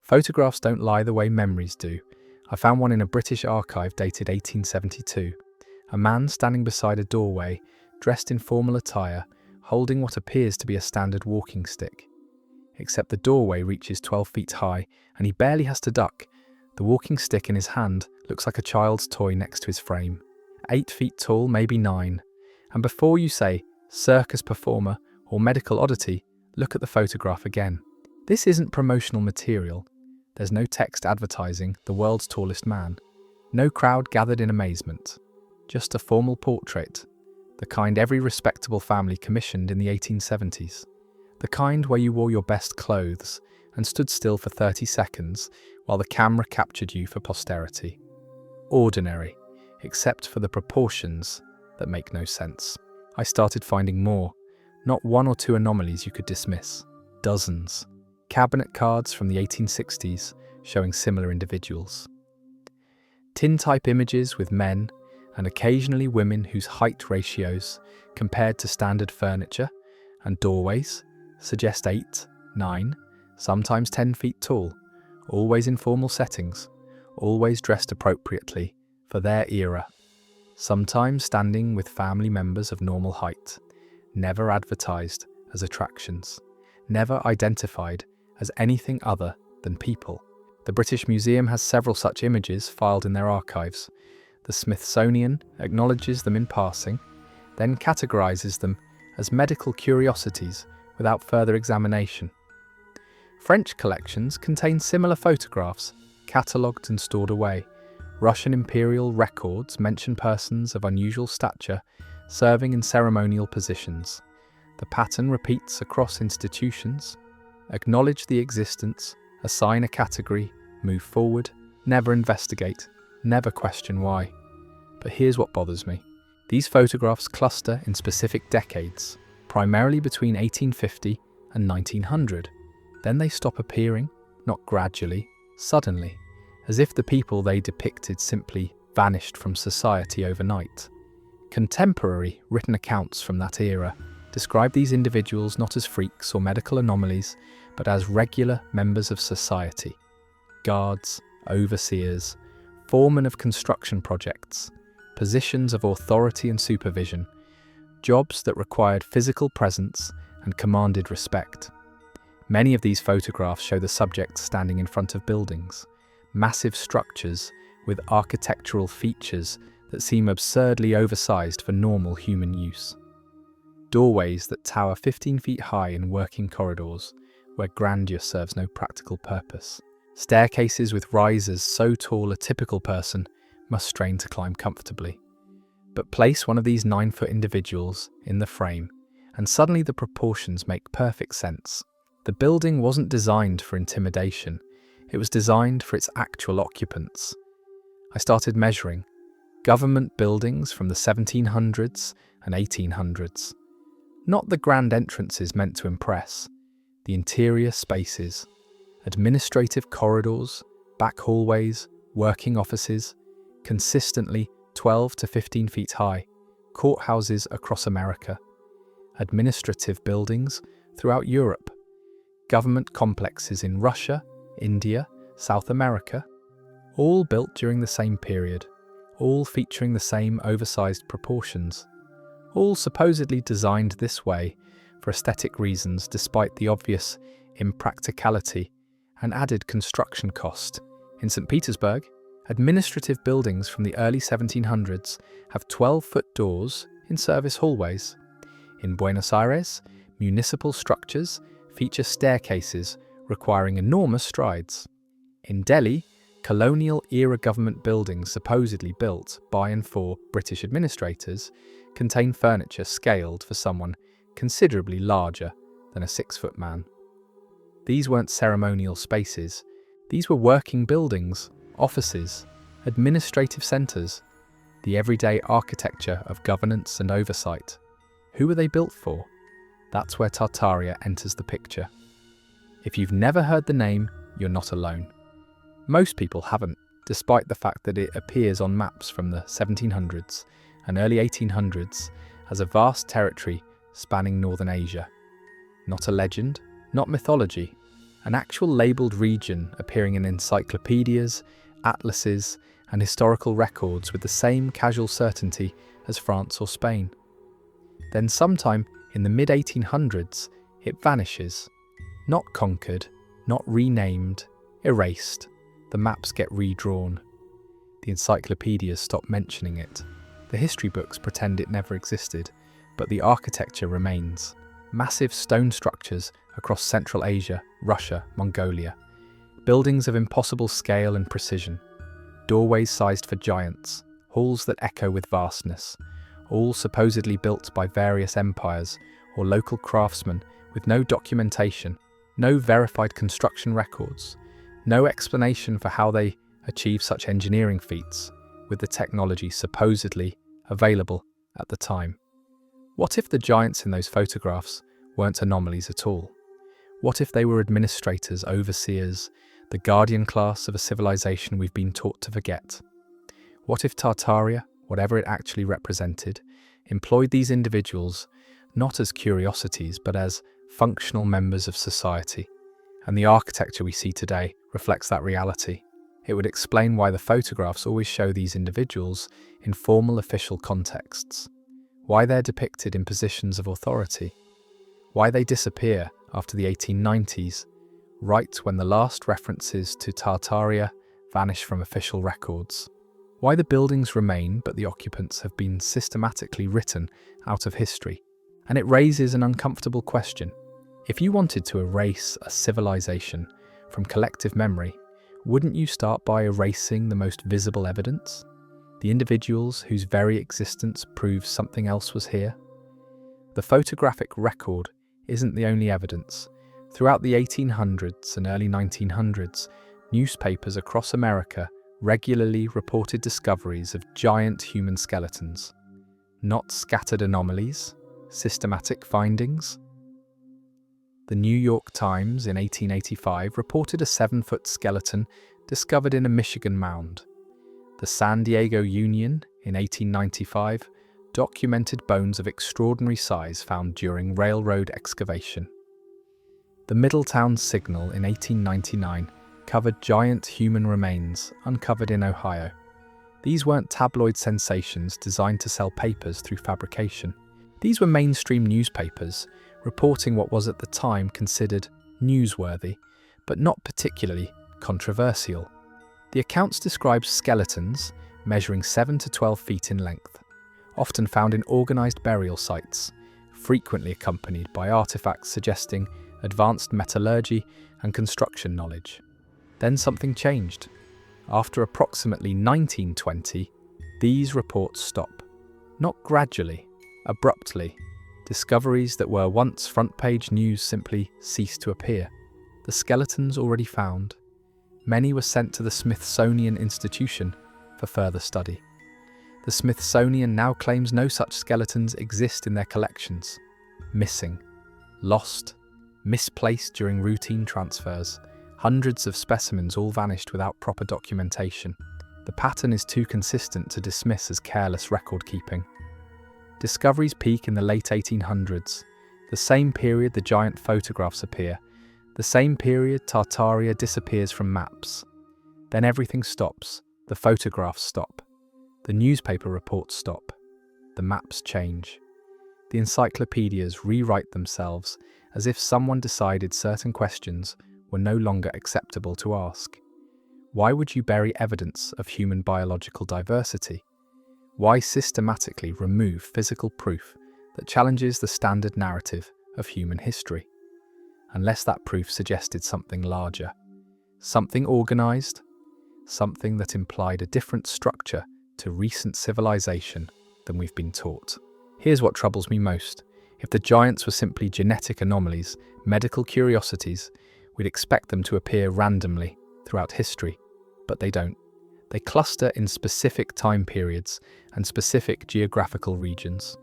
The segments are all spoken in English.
Photographs don't lie the way memories do. I found one in a British archive dated 1872. A man standing beside a doorway, dressed in formal attire, holding what appears to be a standard walking stick. Except the doorway reaches 12 feet high, and he barely has to duck. The walking stick in his hand looks like a child's toy next to his frame. 8 feet tall, maybe 9. And before you say, circus performer or medical oddity, look at the photograph again. This isn't promotional material. There's no text advertising the world's tallest man. No crowd gathered in amazement. Just a formal portrait, the kind every respectable family commissioned in the 1870s. The kind where you wore your best clothes and stood still for 30 seconds while the camera captured you for posterity. Ordinary, except for the proportions that make no sense. I started finding more, not 1 or 2 anomalies you could dismiss. Dozens. Cabinet cards from the 1860s showing similar individuals. Tin-type images with men and occasionally women whose height ratios, compared to standard furniture and doorways, suggest 8, 9, sometimes 10 feet tall, always in formal settings, always dressed appropriately for their era, sometimes standing with family members of normal height, never advertised as attractions, never identified as anything other than people. The British Museum has several such images filed in their archives. The Smithsonian acknowledges them in passing, then categorizes them as medical curiosities without further examination. French collections contain similar photographs, catalogued and stored away. Russian imperial records mention persons of unusual stature serving in ceremonial positions. The pattern repeats across institutions. Acknowledge the existence, assign a category, move forward, never investigate, never question why. But here's what bothers me. These photographs cluster in specific decades, primarily between 1850 and 1900. Then they stop appearing, not gradually, suddenly, as if the people they depicted simply vanished from society overnight. Contemporary written accounts from that era describe these individuals not as freaks or medical anomalies, but as regular members of society. Guards, overseers, foremen of construction projects, positions of authority and supervision, jobs that required physical presence and commanded respect. Many of these photographs show the subjects standing in front of buildings, massive structures with architectural features that seem absurdly oversized for normal human use. Doorways that tower 15 feet high in working corridors, where grandeur serves no practical purpose. Staircases with risers so tall a typical person must strain to climb comfortably. But place one of these 9-foot individuals in the frame, and suddenly the proportions make perfect sense. The building wasn't designed for intimidation, it was designed for its actual occupants. I started measuring government buildings from the 1700s and 1800s. Not the grand entrances meant to impress, the interior spaces, administrative corridors, back hallways, working offices, consistently 12 to 15 feet high, courthouses across America, administrative buildings throughout Europe, government complexes in Russia, India, South America, all built during the same period, all featuring the same oversized proportions, all supposedly designed this way for aesthetic reasons despite the obvious impracticality and added construction cost. In St. Petersburg, administrative buildings from the early 1700s have 12-foot doors in service hallways. In Buenos Aires, municipal structures feature staircases requiring enormous strides. In Delhi, colonial-era government buildings supposedly built by and for British administrators contain furniture scaled for someone considerably larger than a 6-foot man. These weren't ceremonial spaces. These were working buildings, offices, administrative centres, the everyday architecture of governance and oversight. Who were they built for? That's where Tartaria enters the picture. If you've never heard the name, you're not alone. Most people haven't, despite the fact that it appears on maps from the 1700s and early 1800s as a vast territory spanning northern Asia. Not a legend, not mythology, An actual labelled region appearing in encyclopedias, atlases, and historical records with the same casual certainty as France or Spain. Then sometime in the mid-1800s, it vanishes. Not conquered, not renamed, erased. The maps get redrawn. The encyclopedias stop mentioning it. The history books pretend it never existed, but the architecture remains. Massive stone structures across Central Asia, Russia, Mongolia. Buildings of impossible scale and precision. Doorways sized for giants, halls that echo with vastness, all supposedly built by various empires or local craftsmen with no documentation, no verified construction records, no explanation for how they achieve such engineering feats with the technology supposedly available at the time. What if the giants in those photographs weren't anomalies at all? What if they were administrators, overseers, the guardian class of a civilization we've been taught to forget? What if Tartaria, whatever it actually represented, employed these individuals not as curiosities but as functional members of society? And the architecture we see today reflects that reality. It would explain why the photographs always show these individuals in formal official contexts, why they're depicted in positions of authority, why they disappear after the 1890s, right when the last references to Tartaria vanish from official records, why the buildings remain but the occupants have been systematically written out of history. And it raises an uncomfortable question. If you wanted to erase a civilization from collective memory, wouldn't you start by erasing the most visible evidence? The individuals whose very existence proves something else was here? The photographic record isn't the only evidence. Throughout the 1800s and early 1900s, newspapers across America regularly reported discoveries of giant human skeletons. Not scattered anomalies, systematic findings. The New York Times in 1885 reported a 7-foot skeleton discovered in a Michigan mound. The San Diego Union in 1895 documented bones of extraordinary size found during railroad excavation. The Middletown Signal in 1899 covered giant human remains uncovered in Ohio. These weren't tabloid sensations designed to sell papers through fabrication. These were mainstream newspapers reporting what was at the time considered newsworthy, but not particularly controversial. The accounts described skeletons measuring 7 to 12 feet in length, often found in organised burial sites, frequently accompanied by artefacts suggesting advanced metallurgy and construction knowledge. Then something changed. After approximately 1920, these reports stop. Not gradually, abruptly. Discoveries that were once front-page news simply ceased to appear. The skeletons already found. Many were sent to the Smithsonian Institution for further study. The Smithsonian now claims no such skeletons exist in their collections. Missing, lost, misplaced during routine transfers. Hundreds of specimens all vanished without proper documentation. The pattern is too consistent to dismiss as careless record-keeping. Discoveries peak in the late 1800s, the same period the giant photographs appear, the same period Tartaria disappears from maps. Then everything stops, the photographs stop, the newspaper reports stop, the maps change. The encyclopedias rewrite themselves as if someone decided certain questions were no longer acceptable to ask. Why would you bury evidence of human biological diversity? Why systematically remove physical proof that challenges the standard narrative of human history? Unless that proof suggested something larger, something organized, something that implied a different structure to recent civilization than we've been taught. Here's what troubles me most. If the giants were simply genetic anomalies, medical curiosities, we'd expect them to appear randomly throughout history, but they don't. They cluster in specific time periods and specific geographical regions.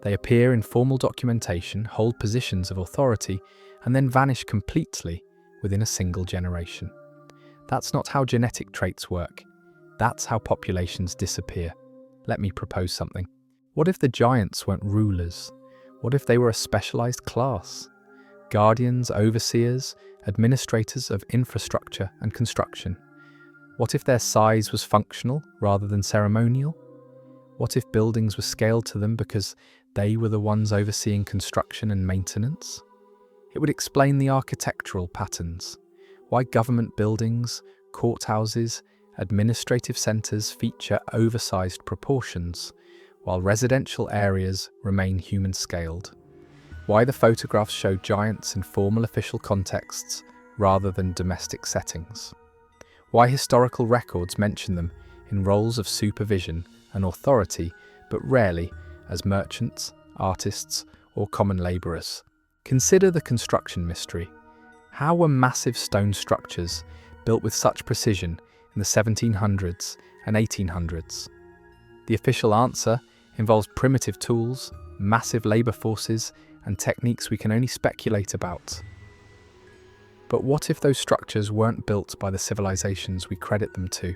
They appear in formal documentation, hold positions of authority, and then vanish completely within a single generation. That's not how genetic traits work. That's how populations disappear. Let me propose something. What if the giants weren't rulers? What if they were a specialized class? Guardians, overseers, administrators of infrastructure and construction. What if their size was functional rather than ceremonial? What if buildings were scaled to them because they were the ones overseeing construction and maintenance? It would explain the architectural patterns, why government buildings, courthouses, administrative centres feature oversized proportions, while residential areas remain human-scaled. Why the photographs show giants in formal official contexts rather than domestic settings. Why historical records mention them in roles of supervision and authority, but rarely as merchants, artists, or common labourers. Consider the construction mystery. How were massive stone structures built with such precision in the 1700s and 1800s? The official answer involves primitive tools, massive labour forces, and techniques we can only speculate about. But what if those structures weren't built by the civilizations we credit them to?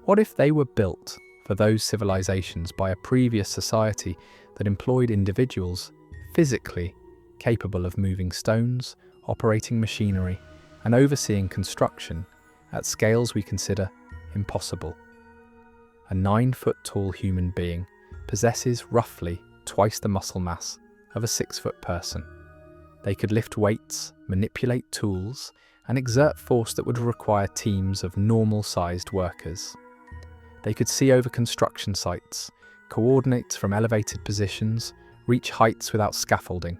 What if they were built for those civilizations by a previous society that employed individuals physically capable of moving stones, operating machinery, and overseeing construction at scales we consider impossible? A 9-foot-tall human being possesses roughly twice the muscle mass of a 6-foot person. They could lift weights, manipulate tools, and exert force that would require teams of normal-sized workers. They could see over construction sites, coordinate from elevated positions, reach heights without scaffolding.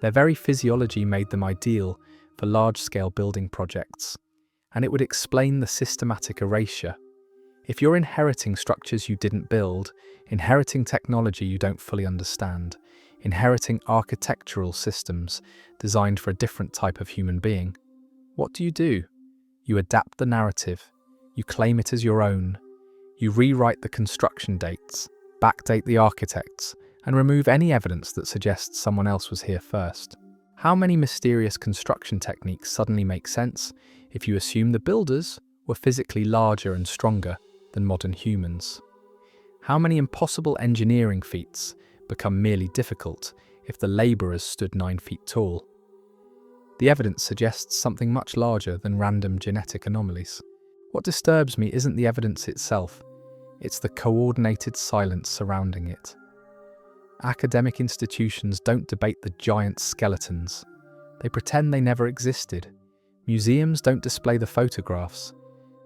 Their very physiology made them ideal for large-scale building projects, and it would explain the systematic erasure. If you're inheriting structures you didn't build, inheriting technology you don't fully understand, inheriting architectural systems designed for a different type of human being, what do? You adapt the narrative, you claim it as your own, you rewrite the construction dates, backdate the architects, and remove any evidence that suggests someone else was here first. How many mysterious construction techniques suddenly make sense if you assume the builders were physically larger and stronger than modern humans? How many impossible engineering feats become merely difficult if the labourers stood 9 feet tall? The evidence suggests something much larger than random genetic anomalies. What disturbs me isn't the evidence itself, it's the coordinated silence surrounding it. Academic institutions don't debate the giant skeletons. They pretend they never existed. Museums don't display the photographs.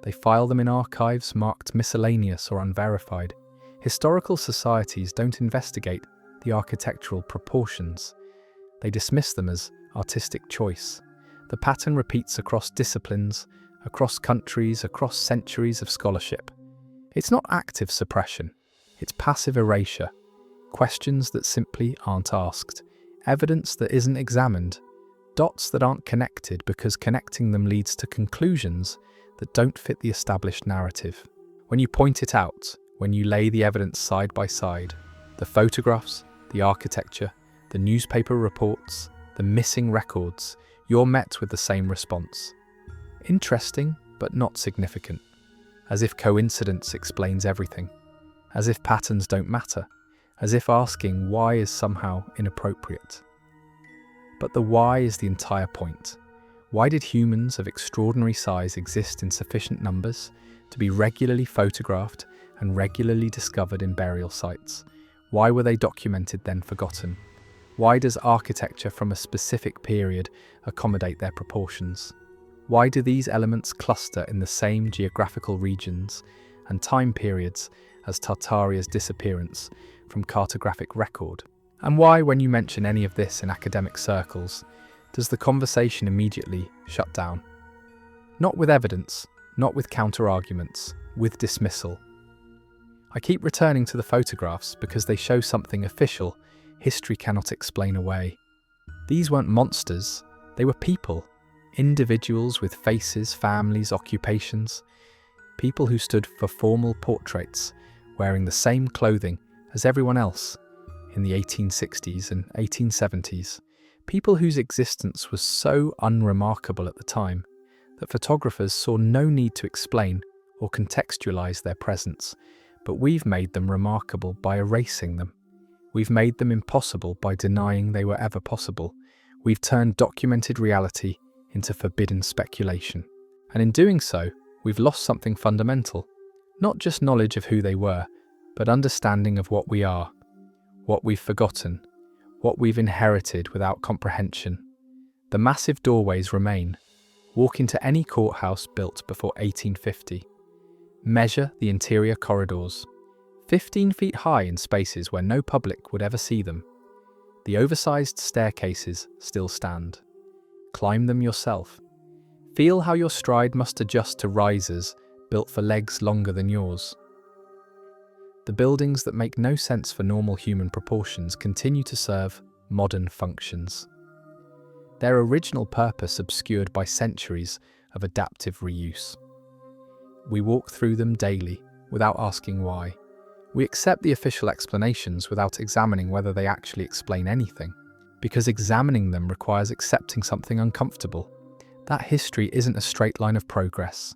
They file them in archives marked miscellaneous or unverified. Historical societies don't investigate the architectural proportions. They dismiss them as artistic choice. The pattern repeats across disciplines, across countries, across centuries of scholarship. It's not active suppression, it's passive erasure. Questions that simply aren't asked, evidence that isn't examined, dots that aren't connected because connecting them leads to conclusions that don't fit the established narrative. When you point it out, when you lay the evidence side by side, the photographs, the architecture, the newspaper reports, the missing records, you're met with the same response. Interesting, but not significant. As if coincidence explains everything. As if patterns don't matter. As if asking why is somehow inappropriate. But the why is the entire point. Why did humans of extraordinary size exist in sufficient numbers to be regularly photographed and regularly discovered in burial sites? Why were they documented then forgotten? Why does architecture from a specific period accommodate their proportions? Why do these elements cluster in the same geographical regions and time periods as Tartaria's disappearance from cartographic record? And why, when you mention any of this in academic circles, does the conversation immediately shut down? Not with evidence, not with counter-arguments, with dismissal. I keep returning to the photographs because they show something official history cannot explain away. These weren't monsters, they were people. Individuals with faces, families, occupations. People who stood for formal portraits, wearing the same clothing as everyone else in the 1860s and 1870s. People whose existence was so unremarkable at the time that photographers saw no need to explain or contextualize their presence, but we've made them remarkable by erasing them. We've made them impossible by denying they were ever possible. We've turned documented reality into forbidden speculation. And in doing so, we've lost something fundamental. Not just knowledge of who they were, but understanding of what we are, what we've forgotten, what we've inherited without comprehension. The massive doorways remain. Walk into any courthouse built before 1850. Measure the interior corridors, 15 feet high in spaces where no public would ever see them. The oversized staircases still stand. Climb them yourself. Feel how your stride must adjust to risers built for legs longer than yours. The buildings that make no sense for normal human proportions continue to serve modern functions. Their original purpose obscured by centuries of adaptive reuse. We walk through them daily without asking why. We accept the official explanations without examining whether they actually explain anything, because examining them requires accepting something uncomfortable. That history isn't a straight line of progress,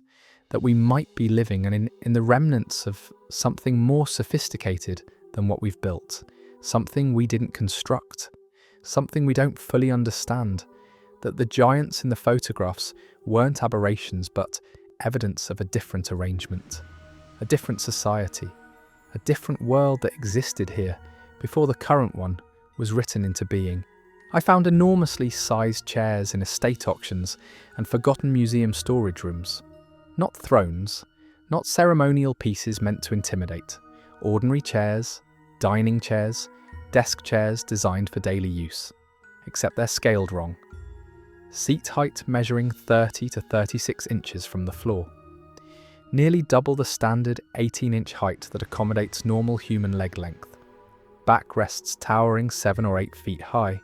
that we might be living in the remnants of something more sophisticated than what we've built, something we didn't construct, something we don't fully understand, that the giants in the photographs weren't aberrations but evidence of a different arrangement, a different society, a different world that existed here before the current one was written into being. I found enormously sized chairs in estate auctions and forgotten museum storage rooms. Not thrones, not ceremonial pieces meant to intimidate. Ordinary chairs, dining chairs, desk chairs designed for daily use, except they're scaled wrong. Seat height measuring 30 to 36 inches from the floor. Nearly double the standard 18-inch height that accommodates normal human leg length. Backrests towering 7 or 8 feet high.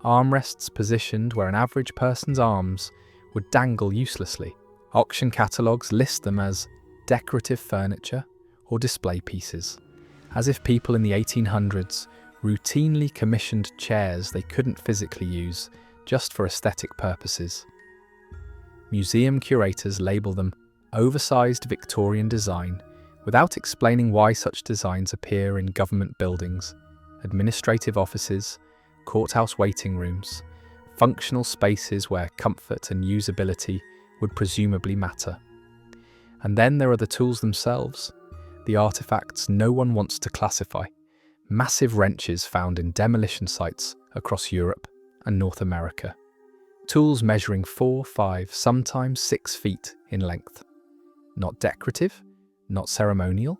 Armrests positioned where an average person's arms would dangle uselessly. Auction catalogues list them as decorative furniture or display pieces, as if people in the 1800s routinely commissioned chairs they couldn't physically use just for aesthetic purposes. Museum curators label them oversized Victorian design without explaining why such designs appear in government buildings, administrative offices, courthouse waiting rooms, functional spaces where comfort and usability would presumably matter. And then there are the tools themselves, the artifacts no one wants to classify, massive wrenches found in demolition sites across Europe and North America. Tools measuring 4, 5, sometimes 6 feet in length. Not decorative, not ceremonial,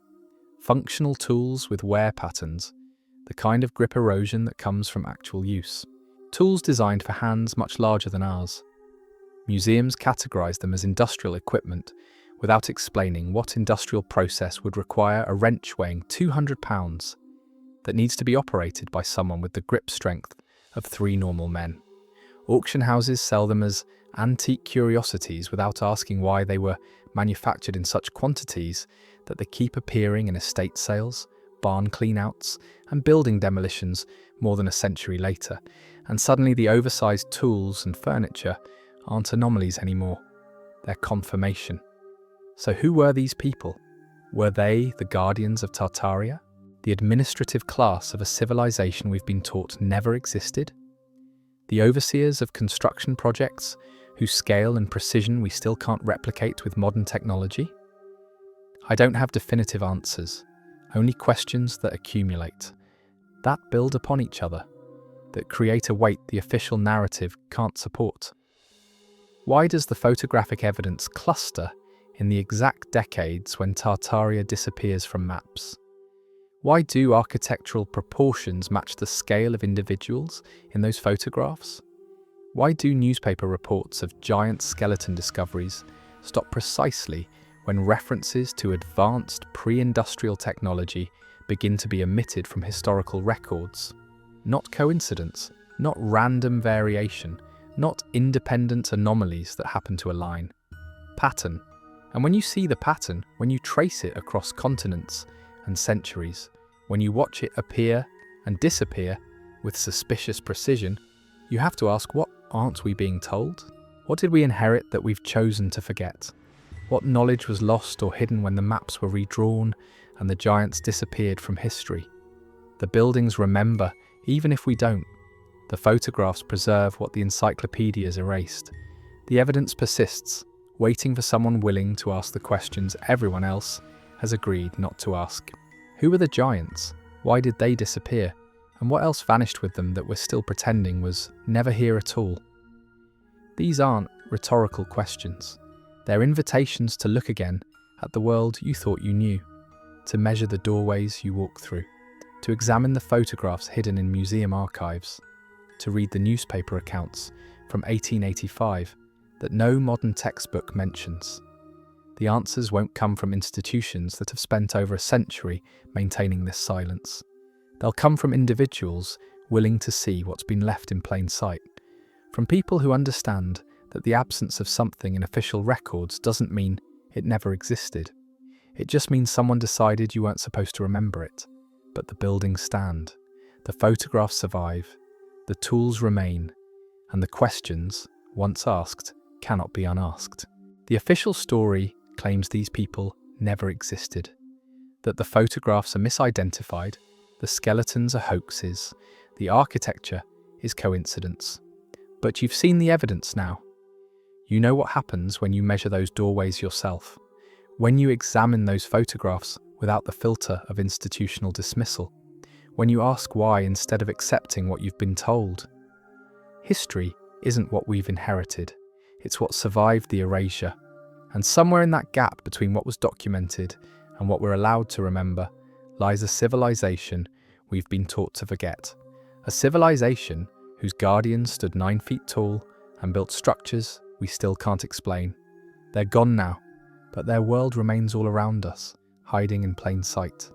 functional tools with wear patterns, the kind of grip erosion that comes from actual use. Tools designed for hands much larger than ours. Museums categorize them as industrial equipment without explaining what industrial process would require a wrench weighing 200 pounds that needs to be operated by someone with the grip strength of 3 normal men. Auction houses sell them as antique curiosities without asking why they were manufactured in such quantities that they keep appearing in estate sales, barn cleanouts, and building demolitions more than a century later, and suddenly the oversized tools and furniture aren't anomalies anymore. They're confirmation. So who were these people? Were they the guardians of Tartaria? The administrative class of a civilization we've been taught never existed? The overseers of construction projects whose scale and precision we still can't replicate with modern technology? I don't have definitive answers, only questions that accumulate, that build upon each other, that create a weight the official narrative can't support. Why does the photographic evidence cluster in the exact decades when Tartaria disappears from maps? Why do architectural proportions match the scale of individuals in those photographs? Why do newspaper reports of giant skeleton discoveries stop precisely when references to advanced pre-industrial technology begin to be omitted from historical records? Not coincidence, not random variation, not independent anomalies that happen to align. Pattern. And when you see the pattern, when you trace it across continents and centuries, when you watch it appear and disappear with suspicious precision, you have to ask, what aren't we being told? What did we inherit that we've chosen to forget? What knowledge was lost or hidden when the maps were redrawn and the giants disappeared from history? The buildings remember, even if we don't. The photographs preserve what the encyclopedias erased. The evidence persists, waiting for someone willing to ask the questions everyone else has agreed not to ask. Who were the giants? Why did they disappear? And what else vanished with them that we're still pretending was never here at all? These aren't rhetorical questions. They're invitations to look again at the world you thought you knew, to measure the doorways you walk through, to examine the photographs hidden in museum archives, to read the newspaper accounts from 1885 that no modern textbook mentions. The answers won't come from institutions that have spent over a century maintaining this silence. They'll come from individuals willing to see what's been left in plain sight, from people who understand that the absence of something in official records doesn't mean it never existed. It just means someone decided you weren't supposed to remember it. But the buildings stand, the photographs survive, the tools remain, and the questions, once asked, cannot be unasked. The official story claims these people never existed, that the photographs are misidentified, the skeletons are hoaxes, the architecture is coincidence. But you've seen the evidence now. You know what happens when you measure those doorways yourself, when you examine those photographs without the filter of institutional dismissal, when you ask why instead of accepting what you've been told. History isn't what we've inherited, it's what survived the erasure. And somewhere in that gap between what was documented and what we're allowed to remember lies a civilization we've been taught to forget. A civilization whose guardians stood 9 feet tall and built structures we still can't explain. They're gone now, but their world remains all around us, hiding in plain sight.